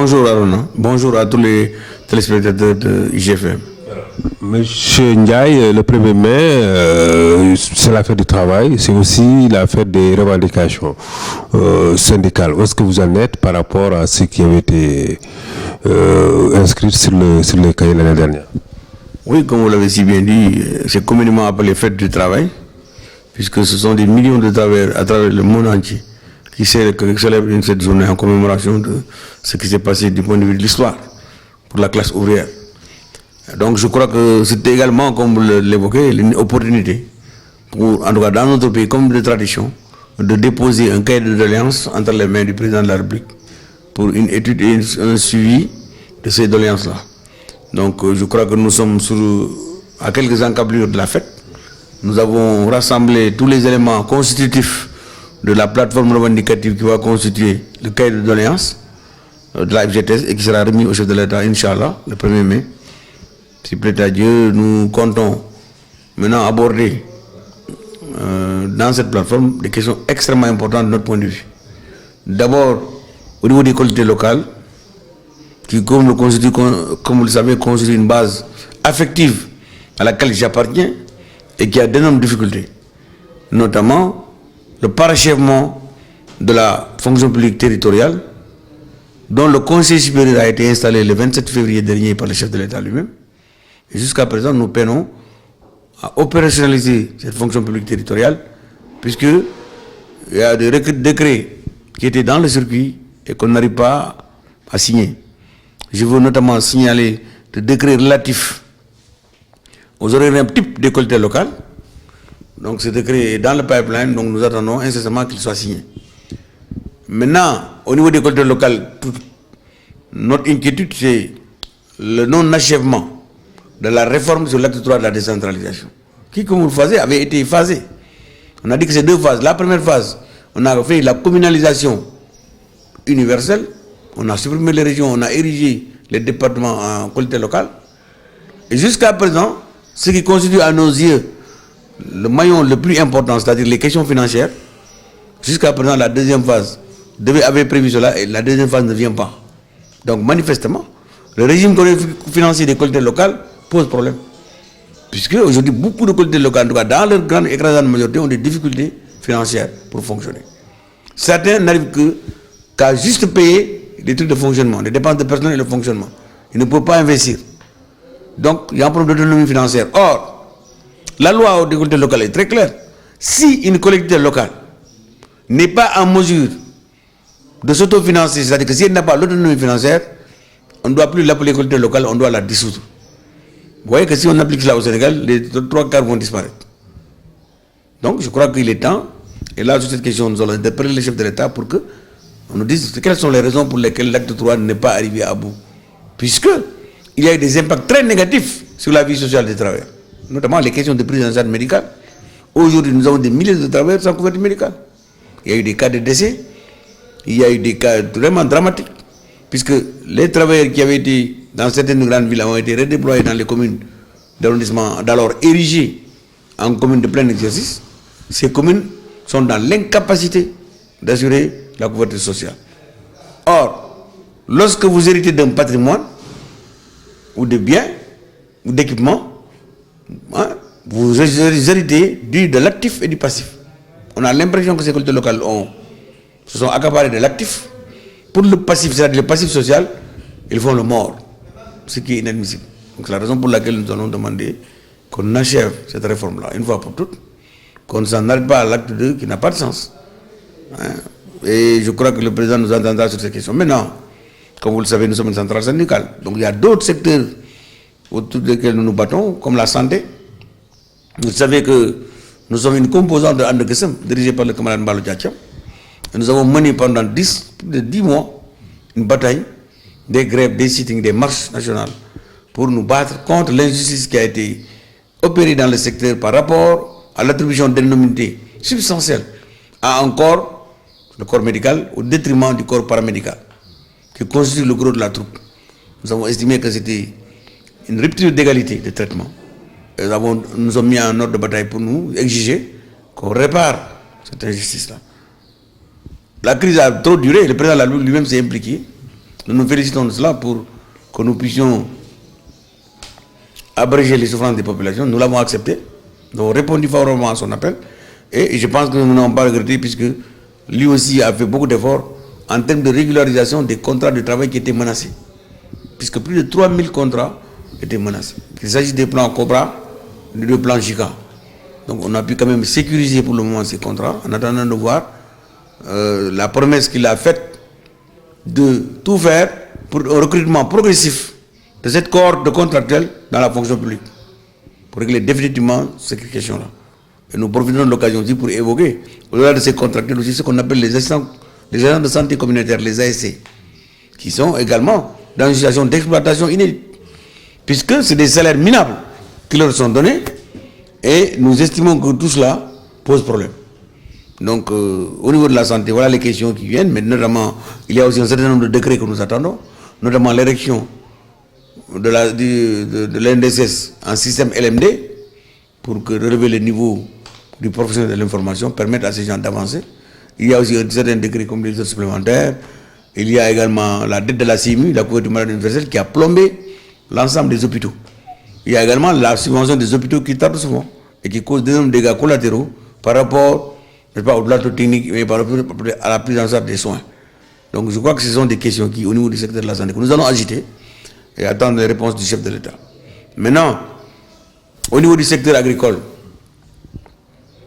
Bonjour Aruna, bonjour à tous les téléspectateurs de IGFM. Monsieur Ndiaye, le 1er mai, c'est la fête du travail, c'est aussi la fête des revendications syndicales. Où est-ce que vous en êtes par rapport à ce qui avait été inscrit sur le cahier l'année dernière? Oui, comme vous l'avez si bien dit, c'est communément appelé fête du travail, puisque ce sont des millions de travailleurs à travers le monde entier qui célèbrent cette journée en commémoration de ce qui s'est passé du point de vue de l'histoire pour la classe ouvrière. Donc je crois que c'était également, comme vous l'évoquez, une opportunité pour, en tout cas dans notre pays, comme de tradition, de déposer un cahier de doléances entre les mains du président de la République pour une étude et un suivi de ces doléances-là. Donc je crois que nous sommes à quelques encablures de la fête. Nous avons rassemblé tous les éléments constitutifs de la plateforme revendicative qui va constituer le cahier de doléances de la FGTS et qui sera remis au chef de l'État, Inch'Allah, le 1er mai. Si plaît à Dieu, nous comptons maintenant aborder dans cette plateforme des questions extrêmement importantes de notre point de vue. D'abord, au niveau des collectivités locales, qui, comme vous le savez, constitue une base affective à laquelle j'appartiens et qui a d'énormes difficultés, notamment le parachèvement de la fonction publique territoriale, dont le Conseil supérieur a été installé le 27 février dernier par le chef de l'État lui-même. Et jusqu'à présent, nous peinons à opérationnaliser cette fonction publique territoriale, puisqu'il y a des décrets qui étaient dans le circuit et qu'on n'arrive pas à signer. Je veux notamment signaler le décret relatif aux horaires types des collectivités locales. Donc ce décret est dans le pipeline, donc nous attendons incessamment qu'il soit signé. Maintenant, au niveau des collectivités locales, notre inquiétude, c'est le non-achèvement de la réforme sur l'acte 3 de la décentralisation, qui, comme vous le savez, avait été phasé. On a dit que c'est deux phases. La première phase, on a fait la communalisation universelle, on a supprimé les régions, on a érigé les départements en collectivité locale. Et jusqu'à présent, ce qui constitue à nos yeux le maillon le plus important, c'est-à-dire les questions financières, jusqu'à présent, la deuxième phase avait prévu cela et la deuxième phase ne vient pas. Donc, manifestement, le régime financier des collectivités locales pose problème. Puisque aujourd'hui, beaucoup de collectivités locales, en tout cas dans leur grande écrasante majorité, ont des difficultés financières pour fonctionner. Certains n'arrivent qu'à juste payer des trucs de fonctionnement, les dépenses de personnel et le fonctionnement. Ils ne peuvent pas investir. Donc, il y a un problème d'autonomie financière. Or, la loi des collectivités locales est très claire. Si une collectivité locale n'est pas en mesure de s'autofinancer, c'est-à-dire que si elle n'a pas l'autonomie financière, on ne doit plus l'appeler collectivité locale, on doit la dissoudre. Vous voyez que si on applique cela au Sénégal, les 3/4 vont disparaître. Donc je crois qu'il est temps, et là sur cette question, nous allons interpeller le chef de l'État pour qu'on nous dise quelles sont les raisons pour lesquelles l'acte 3 n'est pas arrivé à bout. Puisqu'il y a eu des impacts très négatifs sur la vie sociale des travailleurs, notamment les questions de prise en charge médicale. Aujourd'hui, nous avons des milliers de travailleurs sans couverture médicale. Il y a eu des cas de décès, il y a eu des cas vraiment dramatiques, puisque les travailleurs qui avaient été dans certaines grandes villes ont été redéployés dans les communes d'arrondissement d'alors érigées en communes de plein exercice. Ces communes sont dans l'incapacité d'assurer la couverture sociale. Or, lorsque vous héritez d'un patrimoine ou de biens ou d'équipements, vous héritez de l'actif et du passif. On a l'impression que ces collectivités locales se sont accaparées de l'actif. Pour le passif, c'est-à-dire le passif social, ils font le mort, ce qui est inadmissible. Donc c'est la raison pour laquelle nous allons demander qu'on achève cette réforme-là, une fois pour toutes, qu'on ne s'en arrête pas à l'acte 2 qui n'a pas de sens. Et je crois que le président nous entendra sur ces questions. Maintenant, comme vous le savez, nous sommes une centrale syndicale. Donc il y a d'autres secteurs autour desquels nous nous battons, comme la santé. Vous savez que nous sommes une composante de Andekesem, dirigée par le camarade Mbalo Diacham. Et nous avons mené pendant plus de 10 mois une bataille, des grèves, des sittings, des marches nationales pour nous battre contre l'injustice qui a été opérée dans le secteur par rapport à l'attribution d'indemnités substantielles à un corps, le corps médical, au détriment du corps paramédical, qui constitue le gros de la troupe. Nous avons estimé que c'était une rupture d'égalité de traitement. Et nous sommes mis en ordre de bataille pour nous exiger qu'on répare cette injustice-là. La crise a trop duré, le président lui-même s'est impliqué Nous nous félicitons de cela pour que nous puissions abréger les souffrances des populations. Nous l'avons accepté. Nous avons répondu favorablement à son appel. Et je pense que nous n'avons pas regretté puisque lui aussi a fait beaucoup d'efforts en termes de régularisation des contrats de travail qui étaient menacés. Puisque plus de 3000 contrats étaient menacés. Il s'agit des plans Cobra, des plans JICA. Donc on a pu quand même sécuriser pour le moment ces contrats en attendant de voir la promesse qu'il a faite de tout faire pour un recrutement progressif de cette cohorte de contractuels dans la fonction publique pour régler définitivement cette question-là. Et nous profitons de l'occasion aussi pour évoquer, au-delà de ces contractuels aussi, ce qu'on appelle les agents de santé communautaire, les ASC, qui sont également dans une situation d'exploitation inédite, puisque c'est des salaires minables qui leur sont donnés, et nous estimons que tout cela pose problème. Donc, au niveau de la santé, voilà les questions qui viennent, mais notamment, il y a aussi un certain nombre de décrets que nous attendons, notamment l'érection de l'NDSS en système LMD, pour que relever le niveau du professionnel de l'information, permettre à ces gens d'avancer. Il y a aussi un certain décret comme les autres supplémentaires. Il y a également la dette de la CIMU, la couverture maladie universelle, qui a plombé l'ensemble des hôpitaux. Il y a également la subvention des hôpitaux qui tardent souvent et qui cause d'énormes dégâts collatéraux par rapport, n'est-ce pas, au plateau technique, mais par rapport à la prise en charge des soins. Donc je crois que ce sont des questions qui, au niveau du secteur de la santé, que nous allons agiter et attendre les réponses du chef de l'État. Maintenant, au niveau du secteur agricole,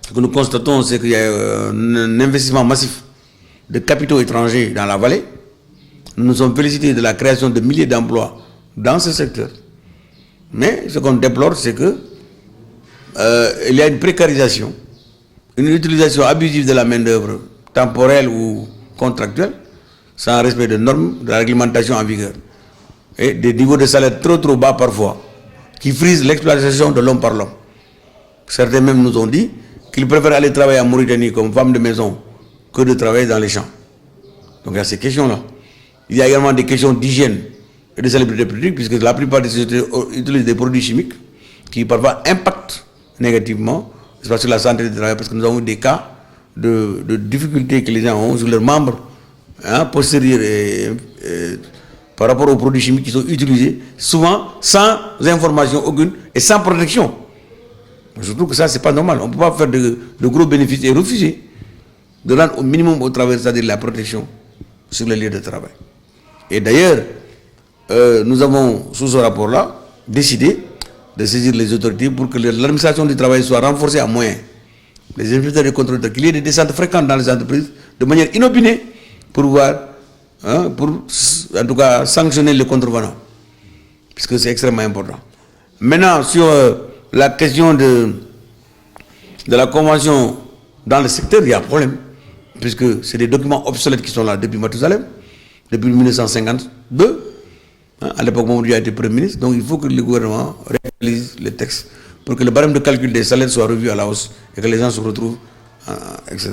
ce que nous constatons, c'est qu'il y a un investissement massif de capitaux étrangers dans la vallée. Nous nous sommes félicités de la création de milliers d'emplois dans ce secteur. Mais ce qu'on déplore, c'est que il y a une précarisation, une utilisation abusive de la main-d'œuvre temporelle ou contractuelle, sans respect de normes, de la réglementation en vigueur, et des niveaux de salaire trop bas parfois, qui frisent l'exploitation de l'homme par l'homme. Certains même nous ont dit qu'ils préfèrent aller travailler en Mauritanie comme femme de maison que de travailler dans les champs. Donc il y a ces questions-là. Il y a également des questions d'hygiène et de salubrité publique, puisque la plupart des sociétés utilisent des produits chimiques qui parfois impactent négativement sur la santé des travailleurs, parce que nous avons eu des cas de difficultés que les gens ont sur leurs membres postérieurs par rapport aux produits chimiques qui sont utilisés, souvent sans information aucune et sans protection. Je trouve que ça, c'est pas normal. On ne peut pas faire de gros bénéfices et refuser de rendre au minimum au travail, c'est-à-dire la protection sur les lieux de travail. Et d'ailleurs, nous avons, sous ce rapport-là, décidé de saisir les autorités pour que l'administration du travail soit renforcée à moyens. Les inspecteurs de contrôle, qu'il y ait des descentes fréquentes dans les entreprises, de manière inopinée, pour voir, pour en tout cas sanctionner les contrevenants, puisque c'est extrêmement important. Maintenant, sur la question de la convention dans le secteur, il y a un problème, puisque c'est des documents obsolètes qui sont là depuis Mathusalem, depuis 1952, à l'époque où Mamadou a été Premier ministre. Donc il faut que le gouvernement réalise les textes pour que le barème de calcul des salaires soit revu à la hausse et que les gens se retrouvent, etc.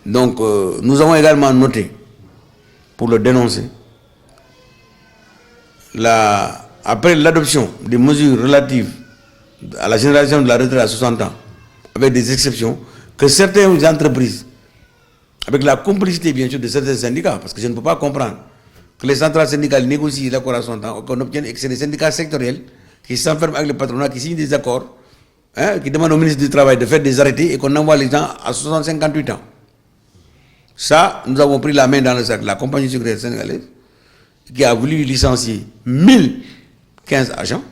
Donc nous avons également noté, pour le dénoncer, après l'adoption des mesures relatives à la génération de la retraite à 60 ans, avec des exceptions, que certaines entreprises, avec la complicité bien sûr de certains syndicats, parce que je ne peux pas comprendre que les centrales syndicales négocient l'accord à 60 ans, qu'on obtienne et que c'est des syndicats sectoriels qui s'enferment avec le patronat, qui signent des accords, qui demandent au ministre du Travail de faire des arrêtés et qu'on envoie les gens à 60-58 ans. Ça, nous avons pris la main dans le sac. La compagnie sucrière sénégalaise, qui a voulu licencier 1015 agents,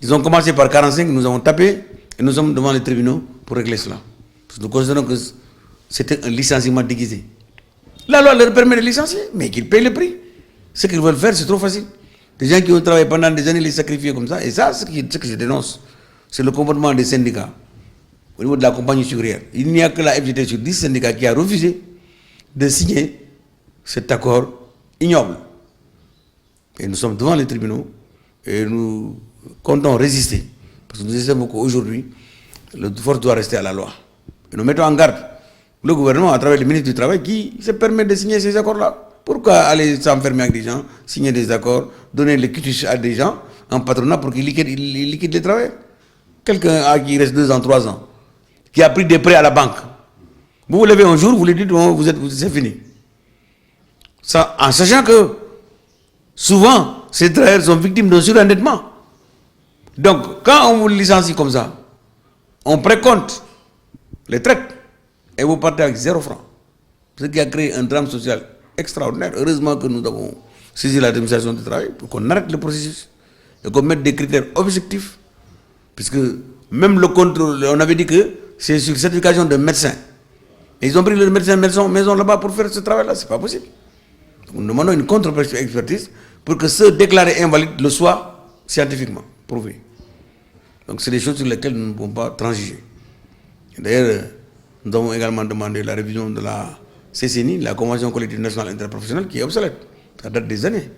ils ont commencé par 45, nous avons tapé et nous sommes devant les tribunaux pour régler cela. Parce que nous considérons que c'était un licenciement déguisé. La loi leur permet de licencier, mais qu'ils payent le prix. Ce qu'ils veulent faire, c'est trop facile. Des gens qui ont travaillé pendant des années, les sacrifier comme ça. Et ça, ce que je dénonce, c'est le comportement des syndicats au niveau de la compagnie sucrière. Il n'y a que la FGT sur 10 syndicats qui a refusé de signer cet accord ignoble. Et nous sommes devant les tribunaux et nous comptons résister. Parce que nous estimons qu'aujourd'hui, le force doit rester à la loi. Et nous mettons en garde le gouvernement, à travers le ministre du Travail, qui se permet de signer ces accords-là. Pourquoi aller s'enfermer avec des gens, signer des accords, donner les quitus à des gens en patronat pour qu'ils liquident les travailleurs? Quelqu'un à qui il reste 2 ans, 3 ans, qui a pris des prêts à la banque. Vous vous levez un jour, vous lui dites, oh, c'est fini. Ça, en sachant que souvent, ces travailleurs sont victimes d'un surendettement. Donc, quand on vous licencie comme ça, on précompte les traites et vous partez avec 0 franc. Ce qui a créé un drame social extraordinaire. Heureusement que nous avons saisi l'administration du travail pour qu'on arrête le processus et qu'on mette des critères objectifs. Puisque même le contrôle, on avait dit que c'est sur certification de médecins. Et ils ont pris le médecin maison là-bas pour faire ce travail-là, c'est pas possible. Donc, nous demandons une contre-expertise pour que ceux déclarés invalides le soient scientifiquement prouvés. Donc c'est des choses sur lesquelles nous ne pouvons pas transiger. D'ailleurs, nous avons également demandé la révision de la CCNI, la Convention collective nationale interprofessionnelle, qui est obsolète. Ça date des années.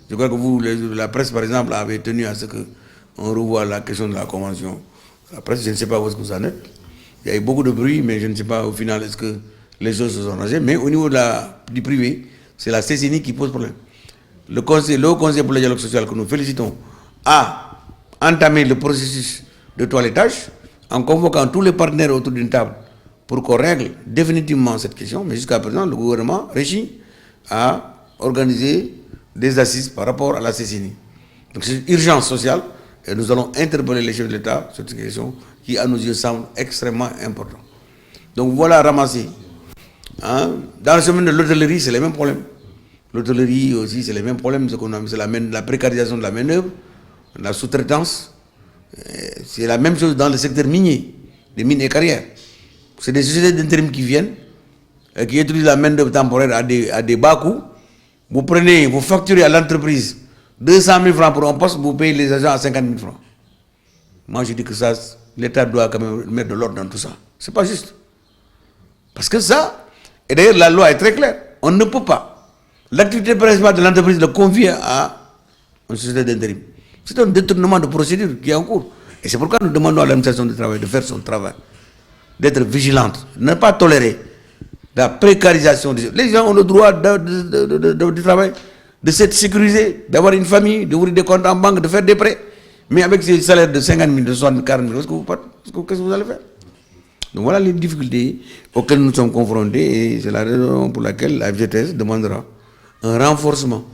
Je crois que vous, la presse par exemple, avez tenu à ce qu'on revoie la question de la Convention. La presse, je ne sais pas où est-ce que vous en êtes. Il y a eu beaucoup de bruit, mais je ne sais pas au final est-ce que les choses se sont rangées. Mais au niveau du privé, c'est la CCNI qui pose problème. Le Haut Conseil pour le dialogue social que nous félicitons a entamé le processus de toilettage en convoquant tous les partenaires autour d'une table pour qu'on règle définitivement cette question. Mais jusqu'à présent, le gouvernement réussit à organiser des assises par rapport à la CCNI. Donc c'est une urgence sociale et nous allons interpeller les chefs de l'État sur cette question qui, à nos yeux, semble extrêmement importante. Donc voilà, ramasser. Dans le domaine de l'hôtellerie, c'est les mêmes problèmes. L'hôtellerie aussi, c'est les mêmes problèmes. C'est la précarisation de la main-d'œuvre, la sous-traitance. C'est la même chose dans le secteur minier, des mines et carrières. C'est des sociétés d'intérim qui viennent et qui utilisent la main-d'œuvre temporaire à des bas coûts. Vous facturez à l'entreprise 200 000 francs pour un poste, vous payez les agents à 50 000 francs. Moi, je dis que ça, l'État doit quand même mettre de l'ordre dans tout ça. C'est pas juste. Parce que ça, et d'ailleurs la loi est très claire, on ne peut pas. L'activité principale de l'entreprise le convie à une société d'intérim. C'est un détournement de procédure qui est en cours. Et c'est pourquoi nous demandons à l'administration du travail de faire son travail, d'être vigilante, de ne pas tolérer la précarisation. Les gens ont le droit du travail, de s'être sécurisés, d'avoir une famille, d'ouvrir des comptes en banque, de faire des prêts. Mais avec ces salaires de 50 000, de 60 000, 40 000, qu'est-ce que vous allez faire? Donc voilà les difficultés auxquelles nous sommes confrontés et c'est la raison pour laquelle la FGTS demandera un renforcement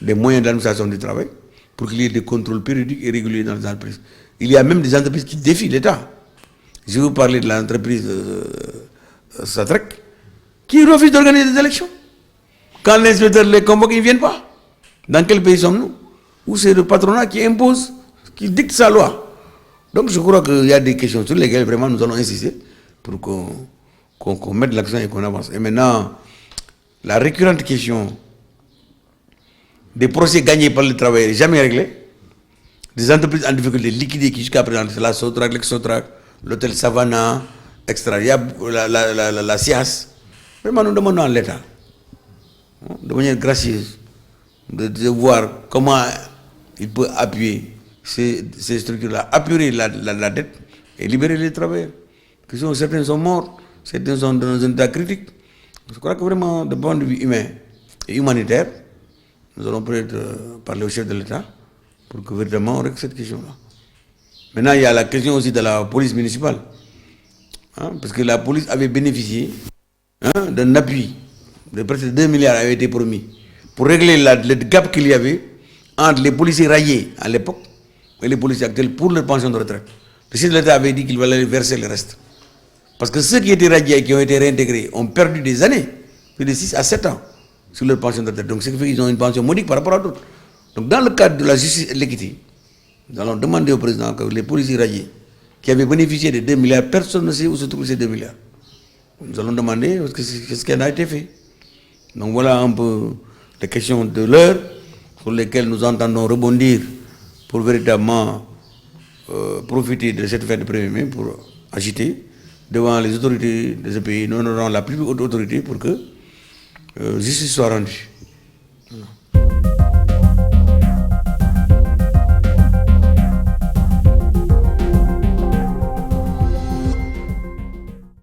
des moyens d'administration du travail pour qu'il y ait des contrôles périodiques et réguliers dans les entreprises. Il y a même des entreprises qui défient l'État. Je vais vous parler de l'entreprise Satrec qui refuse d'organiser des élections. Quand l'inspecteur les convoque, ils ne viennent pas. Dans quel pays sommes-nous? Où c'est le patronat qui impose, qui dicte sa loi. Donc je crois qu'il y a des questions sur lesquelles vraiment nous allons insister pour qu'on mette l'accent et qu'on avance. Et maintenant, la récurrente question des procès gagnés par le travail n'est jamais réglée. Des entreprises en difficulté liquidées qui jusqu'à présent, c'est la Sotrac, l'Exotrac, l'hôtel Savannah, extra. Il y a la SIAS. Vraiment, nous demandons à l'État, de manière gracieuse, de voir comment il peut appuyer ces structures-là, appuyer la dette et libérer les travailleurs. Certains sont morts, certains sont dans un état critique. Je crois que vraiment, de point de vue humain et humanitaire, nous allons peut-être parler au chef de l'État pour que véritablement on règle cette question-là. Maintenant, il y a la question aussi de la police municipale. Parce que la police avait bénéficié d'un appui de presque 2 milliards avait été promis pour régler le gap qu'il y avait entre les policiers rayés à l'époque et les policiers actuels pour leur pension de retraite. Le chef de l'État avait dit qu'il allait verser le reste. Parce que ceux qui étaient radiés et qui ont été réintégrés ont perdu des années, plus de 6 à 7 ans, sur leur pension de retraite. Donc, ce qui fait qu'ils ont une pension modique par rapport à d'autres. Donc, dans le cadre de la justice et de l'équité, nous allons demander au président que les policiers radiés qui avaient bénéficié de 2 milliards, personne ne sait où se trouvent ces 2 milliards. Nous allons demander ce qui en a été fait. Donc, voilà un peu les questions de l'heure sur lesquelles nous entendons rebondir pour véritablement profiter de cette fête de 1er mai pour agiter devant les autorités de ce pays, nous honorons la plus haute autorité pour que justice soit rendue. Voilà.